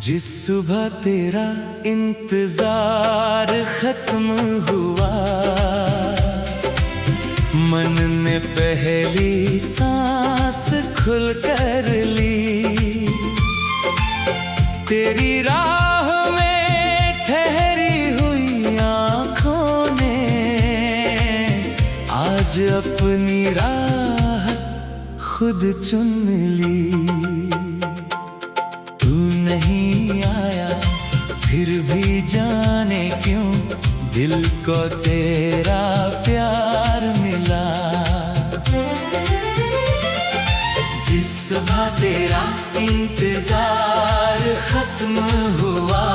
जिस सुबह तेरा इंतजार खत्म हुआ, मन ने पहली सांस खुल कर ली। तेरी राह में ठहरी हुई आँखों ने आज अपनी राह खुद चुन ली। तू नहीं आया फिर भी जाने क्यों दिल को तेरा प्यार मिला। जिस सुबह तेरा इंतजार खत्म हुआ,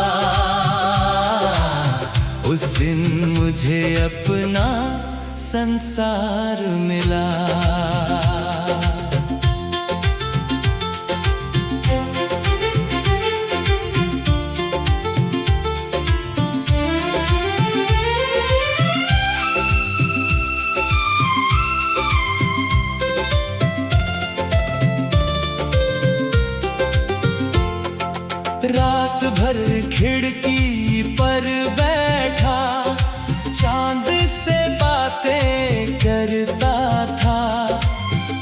उस दिन मुझे अपना संसार मिला। रात भर खिड़की पर बैठा चांद से बातें करता था।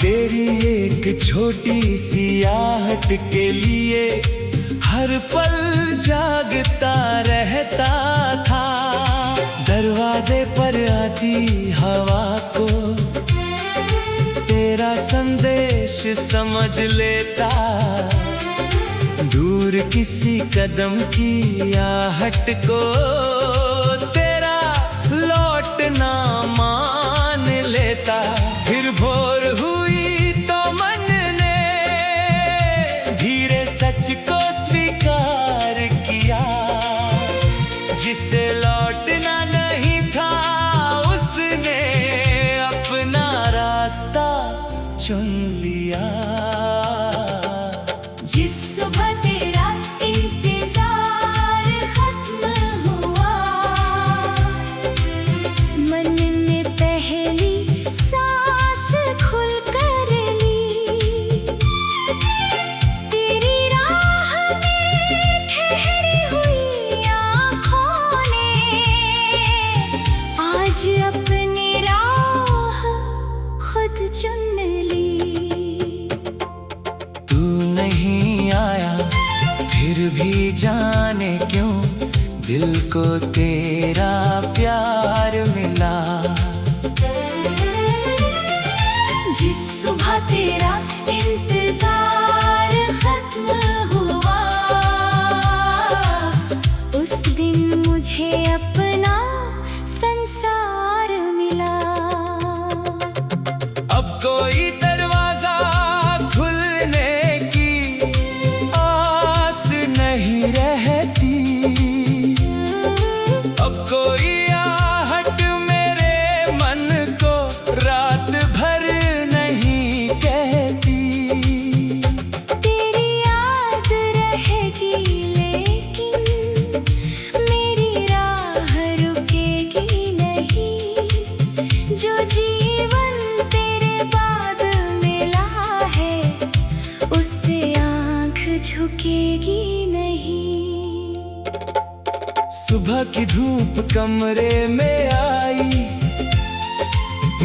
तेरी एक छोटी सी आहट के लिए हर पल जागता रहता था। दरवाजे पर आती हवा को तेरा संदेश समझ लेता। दूर किसी कदम की आहट को तेरा लौटना मान लेता। फिर भोर हुई तो मन ने धीरे सच को स्वीकार किया। जिसे लौटना नहीं था उसने अपना रास्ता चुन लिया। जिस सुबह तेरा इंतजार खत्म हुआ, मन ने पहली सांस खुल कर ली। तेरी राह में ठहरी हुई आँखों ने आज अपनी राह खुद चुन ली। फिर भी जाने क्यों दिल को तेरा प्यार मिला। जिस सुबह तेरा इंतजार खत्म हुआ, उस दिन मुझे अपना संसार मिला। अब कोई दरवाजा खुलने की आस नहीं रहती। अब कोई आहट मेरे मन को रात भर नहीं कहती। तेरी याद रहेगी लेकिन मेरी राह रुकेगी नहीं। जो जीवन तेरे बाद मिला है उससे आँख झुकेगी नहीं। सुबह की धूप कमरे में आई,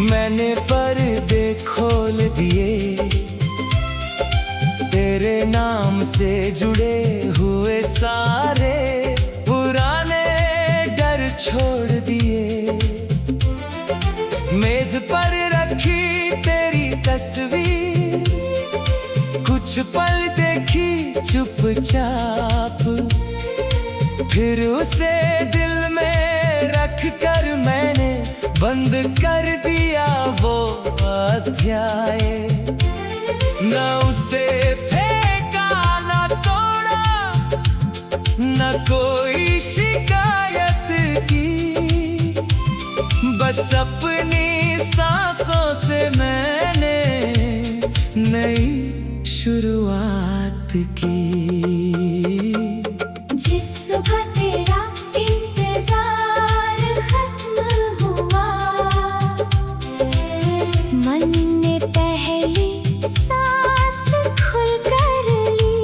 मैंने पर्दे खोल दिए। तेरे नाम से जुड़े हुए सारे पुराने डर छोड़ दिए। मेज पर रखी तेरी तस्वीर, कुछ पल देखी चुपचाप। फिर उसे दिल में रख कर मैंने बंद कर दिया वो अध्याय। न उसे फेंका न तोड़ा, न कोई शिकायत की। बस अपनी सांसों से मैंने नई शुरुआत की। जिस सुबह तेरा इंतजार खत्म हुआ, मन ने पहली सांस खुल कर ली।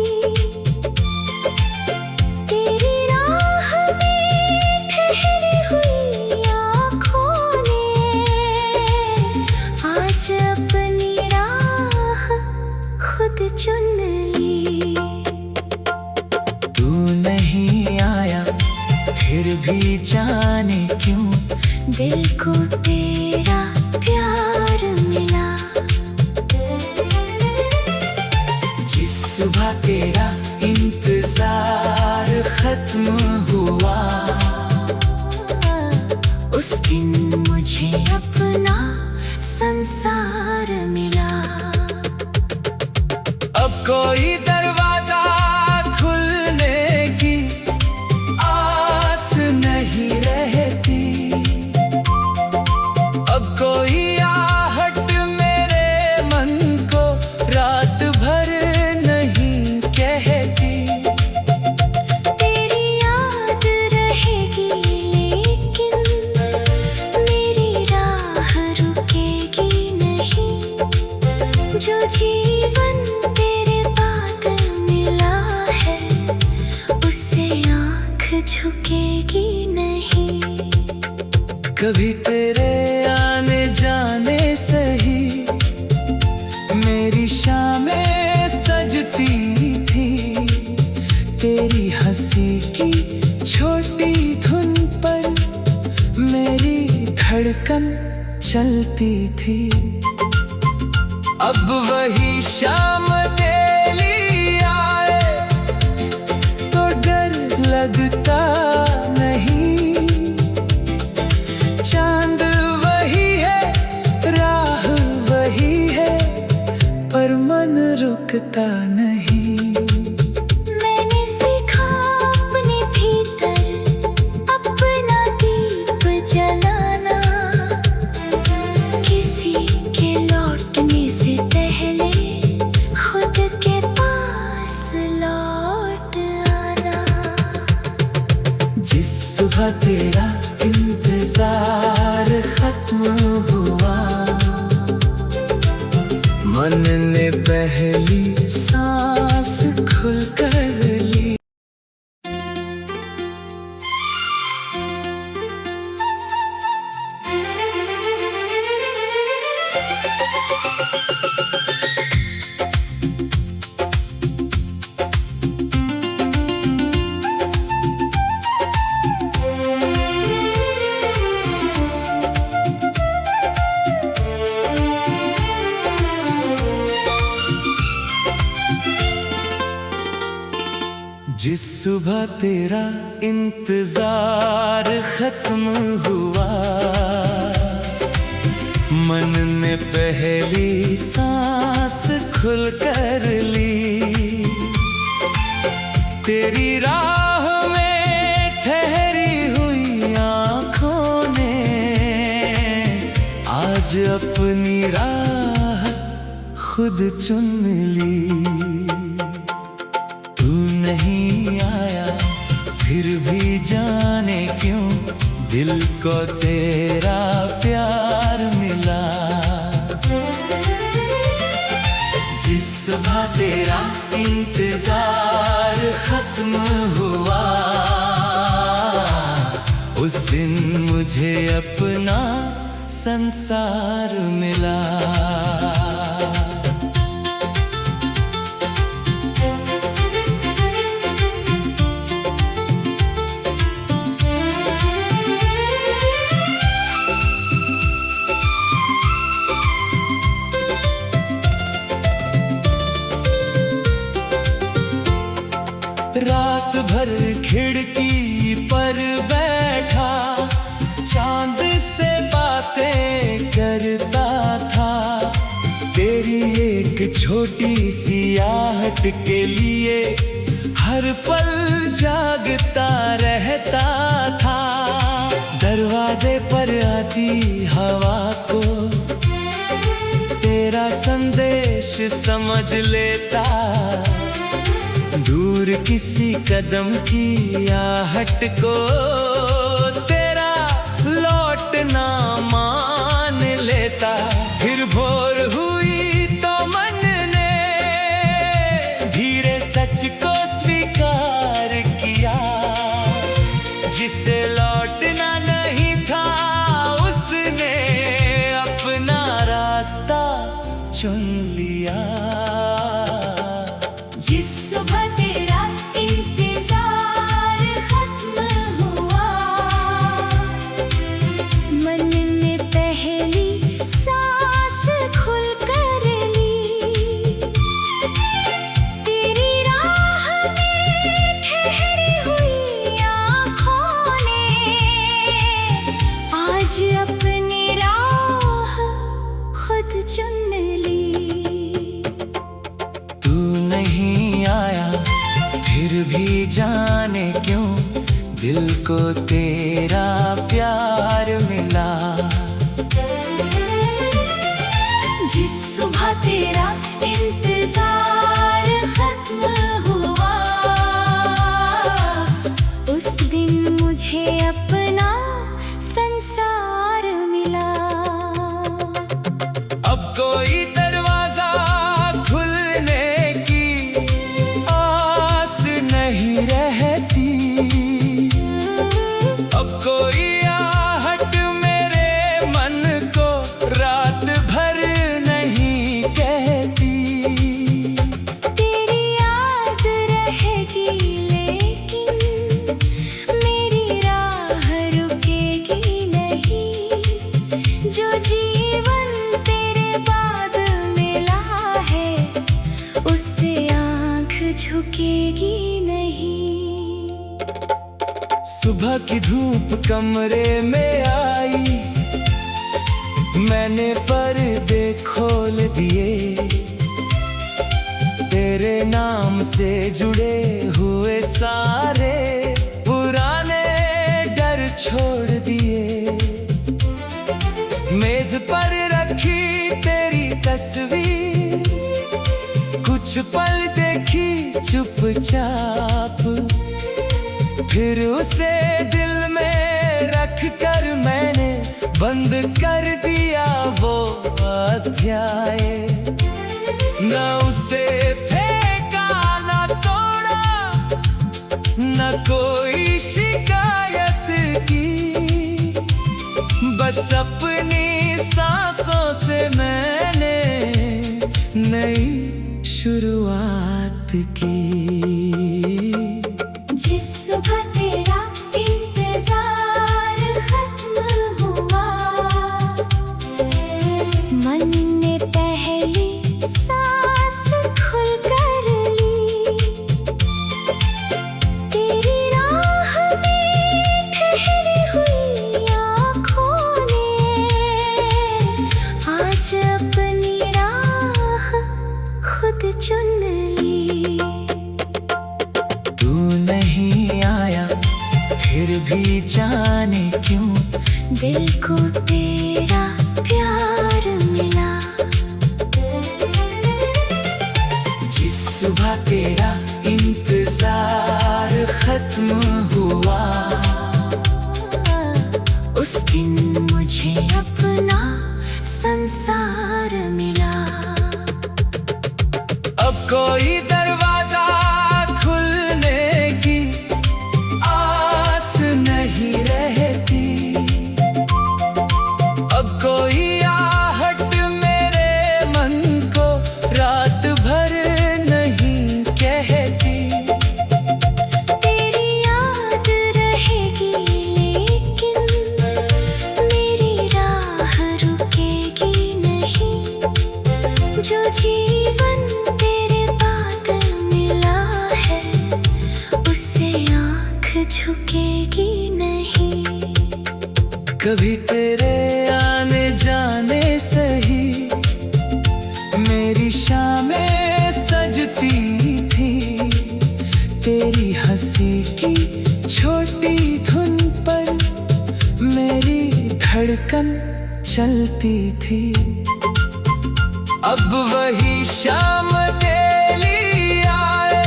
नहीं आया फिर भी जाने क्यों दिल को तेरा प्यार मिला। जिस सुबह तेरा इंतजार खत्म हुआ उस दिन मुझे अपना संसार मिला। अब कोई दरवाजा खुलने की आस नहीं रहती, अब कोई आहट मेरे मन को रात भर नहीं कहती। तेरी याद रहेगी लेकिन मेरी राह रुकेगी नहीं। जो जीवन तेरे बाद मिला है उससे आँख झुकेगी नहीं। कभी तेरे आने जाने सही मेरी शामें सजती थी, तेरी हंसी की छोटी धुन पर मेरी धड़कन चलती थी। अब वही शाम तेरी आए तो डर लगता नहीं, चांद वही है राह वही है पर मन रुकता नहीं। मैंने सीखा अपने भीतर अपना दीप जलाना, किसी के लौटने से पहले खुद के पास लौट आना। जिस सुबह तेरा इंतजार खत्म हुआ मन ने पहली सांस खुल कर ली। जिस सुबह तेरा इंतजार खत्म हुआ मन ने पहली सांस खुल कर ली। तेरी राह में ठहरी हुई आँखों ने आज अपनी राह खुद चुन ली। तू नहीं आया फिर भी जाने क्यों दिल को तेरा प्यार मिला। जिस सुबह तेरा इंतजार खत्म हुआ उस दिन मुझे अपना संसार मिला। रात भर खिड़की पर बैठा चांद से बातें करता था। तेरी एक छोटी सी आहट के लिए हर पल जागता रहता था। दरवाजे पर आती हवा को तेरा संदेश समझ लेता। दूर किसी कदम की आहट को तेरा लौटना मान लेता। फिर भोर हुई तो मन ने धीरे सच को स्वीकार किया। जिसे लौटना नहीं था उसने अपना रास्ता चुन लिया। जिस सुबह तेरा इंतजार जाने क्यों दिल को तेरा प्यार मिला। जिस सुबह तेरा इंतजार खत्म हुआ, उस दिन मुझे अपना संसार मिला। अब कोई दरवाजा खुलने की आस नहीं रहती, अब कोई आहट मेरे मन को रात भर नहीं कहती। तेरी याद रहेगी लेकिन मेरी राह रुकेगी नहीं। जो जीवन तेरे बाद मिला है, उससे आँख झुकेगी नहीं। सुबह की धूप कमरे में आई, मैंने पर्दे खोल दिए। तेरे नाम से जुड़े हुए सारे पुराने डर छोड़ दिए। मेज पर रखी तेरी तस्वीर, कुछ पल देखी चुपचाप, फिर उसे दिल में रख कर मैंने बंद कर दिया वो अध्याय। न उसे फेंका न तोड़ा, न कोई शिकायत की, बस अपनी सांसों से मैंने नई शुरुआत की। जिस सुबह तेरा इंतजार खत्म हुआ, मन ने पहली सांस खुलकर ली। तेरी राह में ठहरी हुई आँखों ने आज अपनी राह खुद चुन ली। तू नहीं आया फिर भी जाने क्यों दिल को तेरा प्यार मिला। जिस सुबह तेरा इंतजार खत्म हुआ, उस दिन मुझे अपना संसार मिला। अब कोई दरवाजा खुलने की आस नहीं रहती, अब कोई आहट मेरे मन को रात भर नहीं कहती। तेरी याद रहेगी लेकिन मेरी राह रुकेगी नहीं। जो जीवन तेरे बाद मिला है, उससे आँख झुकेगी नहीं। कभी तेरे आने जाने से ही मेरी शामें सजती थी। तेरी हंसी की छोटी धुन पर मेरी धड़कन चलती थी। अब वही शाम तेरी आए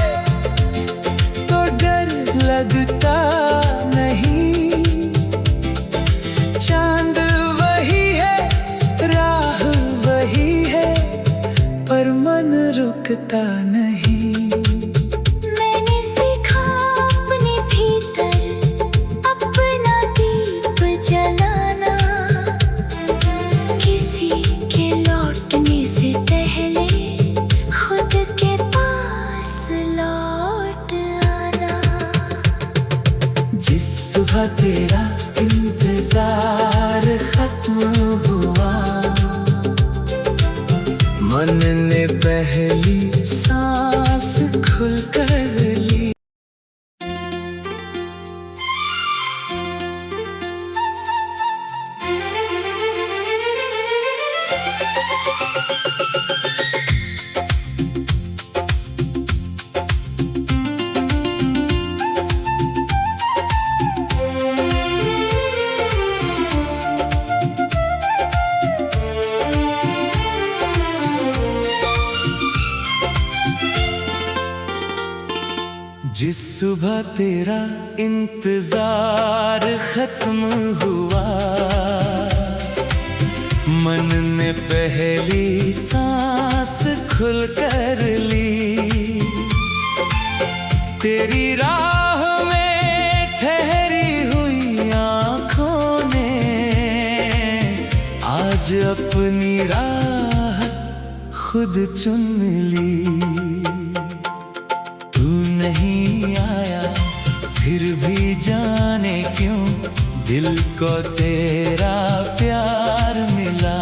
तो डर लगता नहीं। चांद वही है, राह वही है, पर मन रुकता नहीं। मैंने सीखा अपने भीतर अपना दीप जलाना। किसी के लौटने से पहले खुद के पास लौट आना। जिस सुबह तेरा इंतजार खत्म हुआ, मन ने पहली सांस खुलकर ली। सुबह तेरा इंतजार खत्म हुआ, मन ने पहली सांस खुल कर ली। तेरी राह में ठहरी हुई आँखों ने आज अपनी राह खुद चुन ली। तू नहीं आया फिर भी जाने क्यों दिल को तेरा प्यार मिला।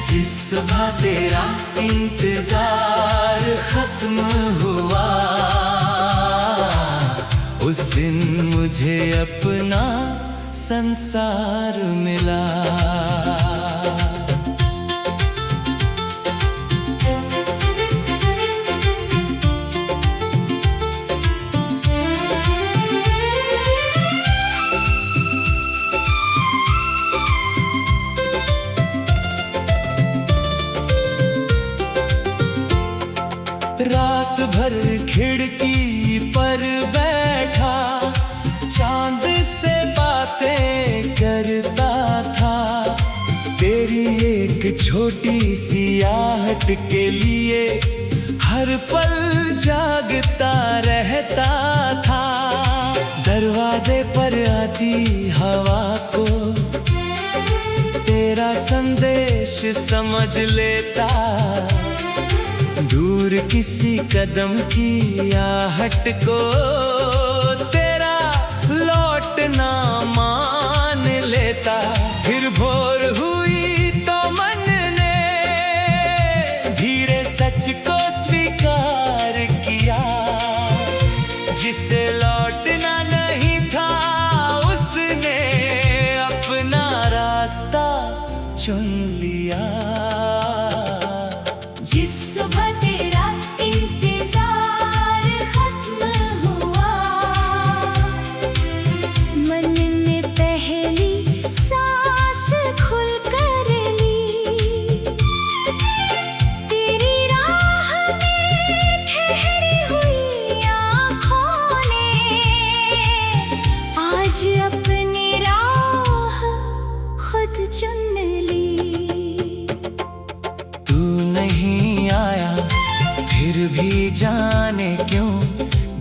जिस सुबह तेरा इंतजार खत्म हुआ, उस दिन मुझे अपना संसार मिला। रात भर खिड़की पर बैठा चांद से बातें करता था। तेरी एक छोटी सी आहट के लिए हर पल जागता रहता था। दरवाजे पर आती हवा को तेरा संदेश समझ लेता। दूर किसी कदम की आहट को तेरा लौटना मान लेता। फिर भोर हुई तो मन ने धीरे सच को स्वीकार किया। जिसे लौटना नहीं था उसने अपना रास्ता चुन लिया। जिस सुबह तेरा इंतजार खत्म हुआ, मन ने पहली सांस खुल कर ली। तेरी राह में ठहरी हुई आँखों ने आज अपनी राह खुद चुन ली। नहीं आया फिर भी जाने क्यों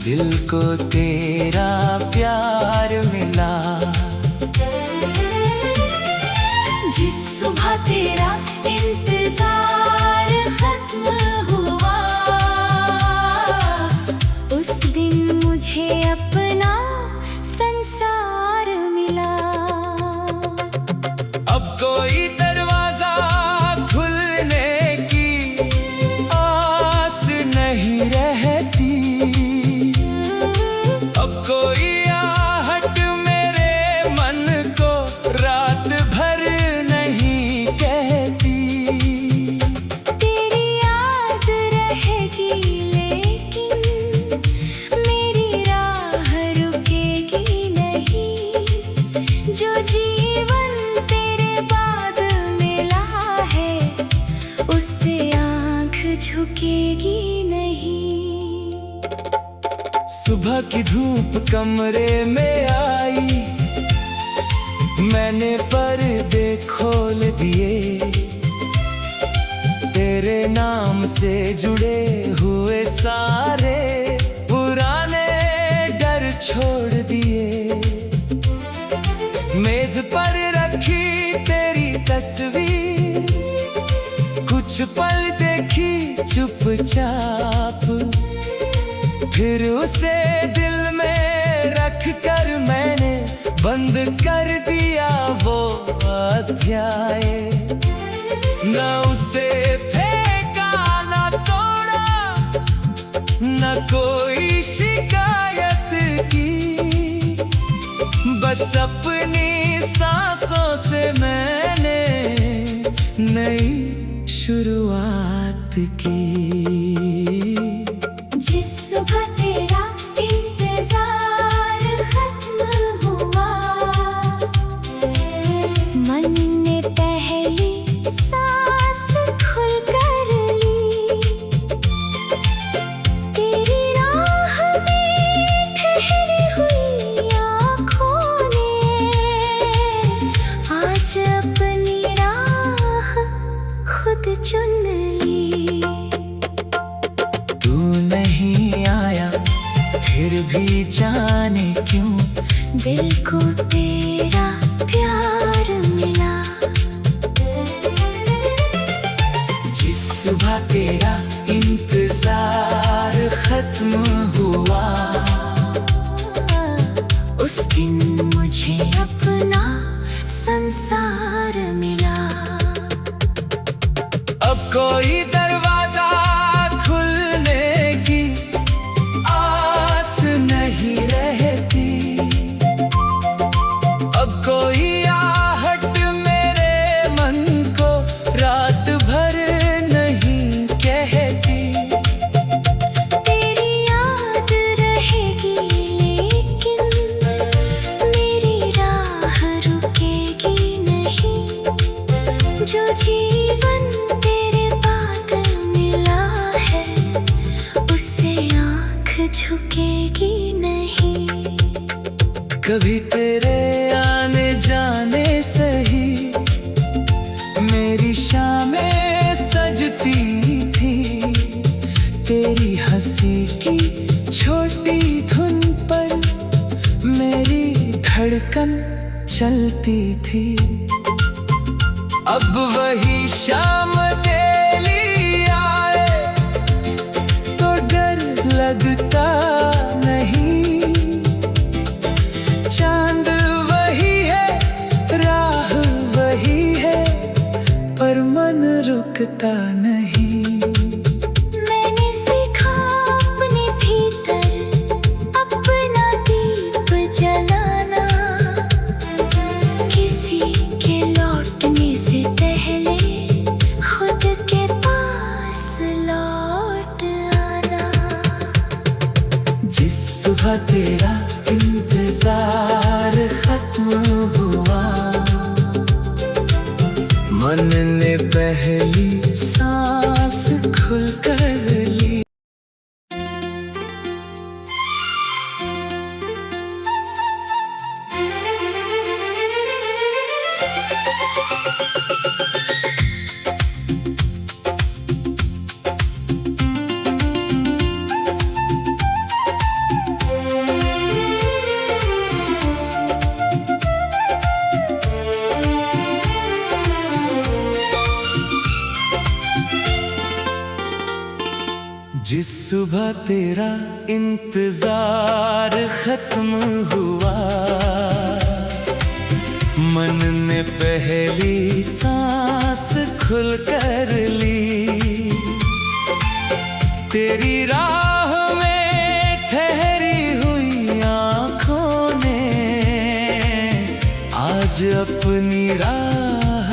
दिल को तेरा प्यार मिला। जिस सुबह तेरा इंतजार खत्म हुआ, उस दिन मुझे अपना संसार मिला। अब कोई दरवाजा खुलने की आस नहीं रहती। अब कोई आहट मेरे मन को रात भर नहीं कहती। तेरी याद रहेगी लेकिन मेरी राह रुकेगी नहीं। जो जीवन तेरे बाद मिला है उससे आँख झुकेगी नहीं। सुबह की धूप कमरे में आई, मैंने पर्दे खोल दिए। तेरे नाम से जुड़े हुए सारे पुराने डर छोड़ दिए। मेज पर रखी तेरी तस्वीर, कुछ पल देखी चुपचाप। फिर उसे दिल में रख कर मैंने बंद कर दिया वो अध्याय। न उसे फेंका न तोड़ा, न कोई शिकायत की। बस अपनी सांसों से मैंने नई शुरुआत की। जिस सुबह तेरा इंतजार खत्म हुआ, मन ने पहली सांस खुल कर ली। फिर भी जाने क्यों दिल को तेरा प्यार मिला। जिस सुबह तेरा इंतजार खत्म हुआ, उस दिन मुझे अपना संसार मिला। अब कोई दरवाजा खुलने की आस नहीं रहती, अब कोई आहट मेरे मन को रात भर नहीं कहती। तेरी याद रहेगी लेकिन मेरी राह रुकेगी नहीं। जो जीवन तेरे बाद मिला है, उससे आँख झुकेगी नहीं। कभी तेरे आने जाने से ही मेरी शामें सजती थी। तेरी हंसी की छोटी धुन पर मेरी धड़कन चलती थी। अब वही शाम तेरी आए तो डर लगता नहीं। चांद वही है, राह वही है, पर मन रुकता नहीं। मैंने सीखा अपने भीतर अपना दीप जलाना। किसी के लौटने से पहले खुद के पास लौट आना। जिस सुबह तेरा इंतजार खत्म हुआ, मन ने पहली सांस खुलकर ली। जिस सुबह तेरा इंतजार खत्म हुआ, मन ने पहली सांस खुलकर ली। तेरी राह में ठहरी हुई आँखों ने आज अपनी राह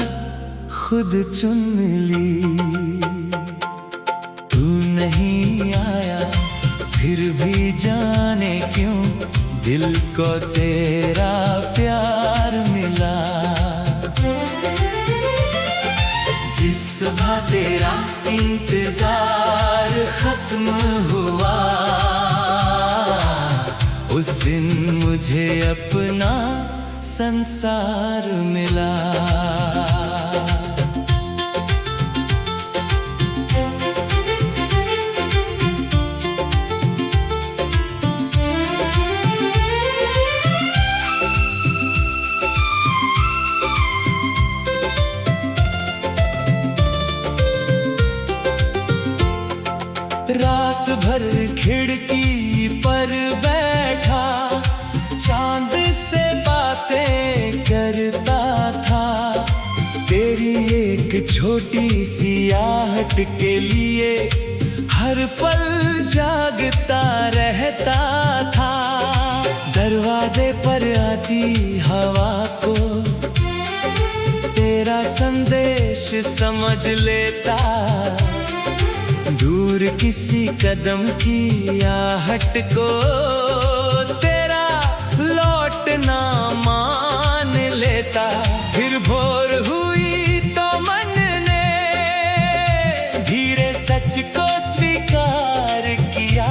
खुद चुन ली। तू नहीं आया फिर भी जाने क्यों दिल को तेरा प्यार मिला। जिस सुबह तेरा इंतजार खत्म हुआ, उस दिन मुझे अपना संसार मिला। रात भर खिड़की पर बैठा चांद से बातें करता था। तेरी एक छोटी सी आहट के लिए हर पल जागता रहता था। दरवाजे पर आती हवा को तेरा संदेश समझ लेता। दूर किसी कदम की आहट को तेरा लौटना मान लेता। फिर भोर हुई तो मन ने धीरे सच को स्वीकार किया।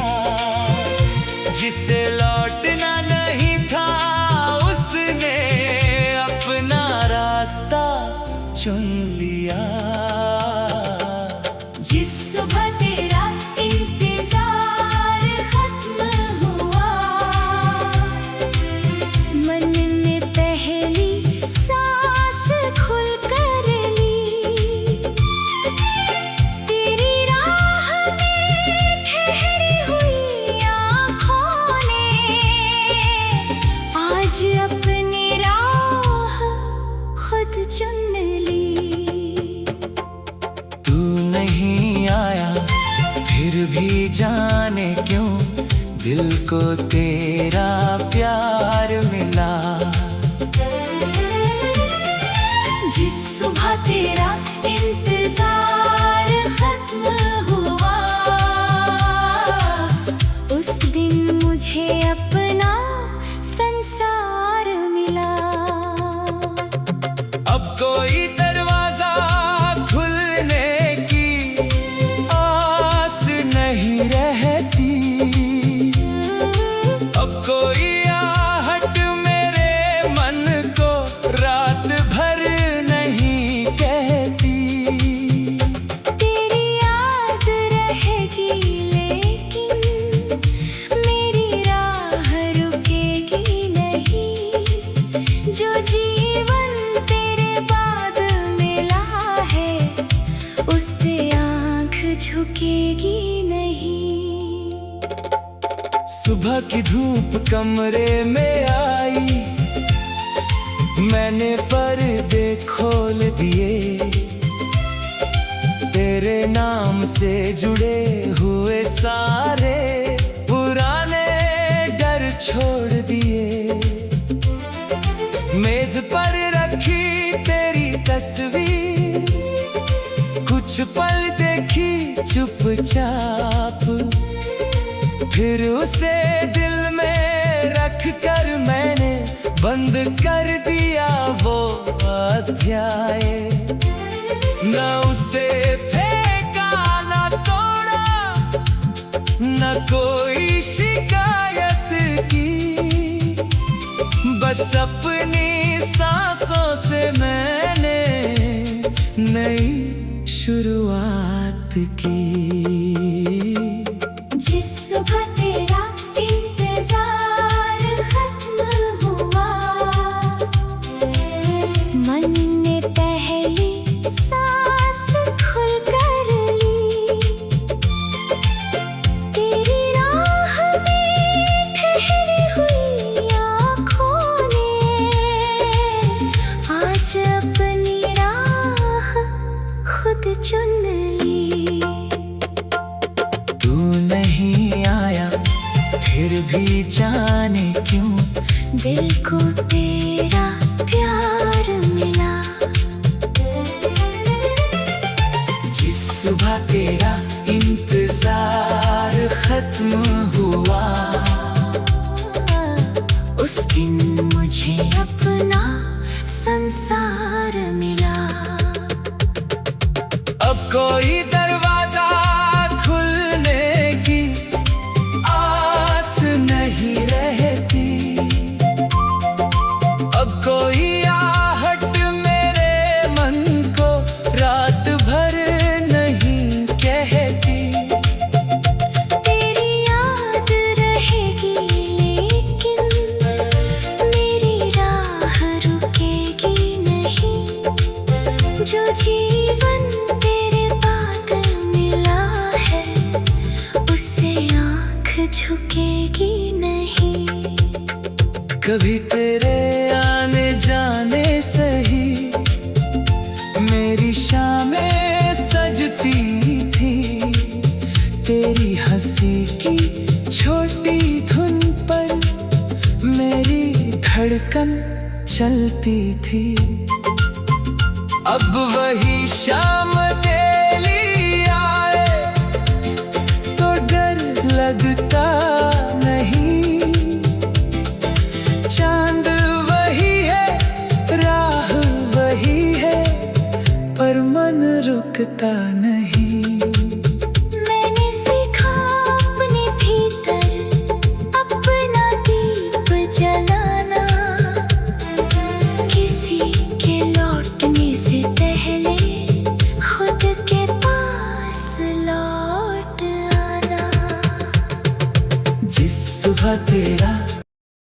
जिसे लौटना नहीं था उसने अपना रास्ता चुन लिया। जिस सुबह तेरा इंतजार खत्म हुआ, दिल को तेरा प्यार मिला। जिस सुबह तेरा इंतजार खत्म हुआ, उस दिन मुझे अपना संसार मिला। अब कोई दरवाजा खुलने की आस नहीं रहती, अब कोई आहट मेरे मन को रात भर नहीं कहती। तेरी याद रहेगी लेकिन मेरी राह रुकेगी नहीं। जो जीवन तेरे बाद मिला है, उससे आँख झुकेगी नहीं। सुबह की धूप कमरे में आई, मैंने पर्दे खोल दिए। तेरे नाम से जुड़े हुए सारे पुराने डर छोड़ दिए। मेज पर रखी तेरी तस्वीर, कुछ पल देखी चुपचाप, फिर उसे दिल में रख कर मैंने बंद कर दिया वो अध्याय। न उसे फेंका न तोड़ा, न कोई शिकायत की, बस अपनी सांसों से मैंने नई शुरुआत की। जिस सुबह तेरा इंतजार खत्म हुआ, मन ने पहली सांस खुलकर ली। तेरी राह में ठहरी हुई आँखों ने आज अपनी राह खुद चुन ली। तू नहीं आया फिर भी जाने क्यों, दिल को तेरा प्यार मिला। जिस सुबह तेरा इंतजार खत्म हुआ, उस दिन मुझे अपना संसार मिला। अब कोई दरवाजा खुलने की आस नहीं रहती, अब कोई आहट मेरे मन को रात भर नहीं कहती। तेरी याद रहेगी लेकिन मेरी राह रुकेगी नहीं। जो जीवन तेरे बाद मिला है, उससे आँख झुकेगी नहीं। कभी तेरे आने जाने सही मेरी शामें सजती थी। तेरी हंसी की छोटी धुन पर मेरी धड़कन चलती थी। अब वही शाम डेली आए तो डर लगता नहीं। चांद वही है, राह वही है, पर मन रुकता नहीं।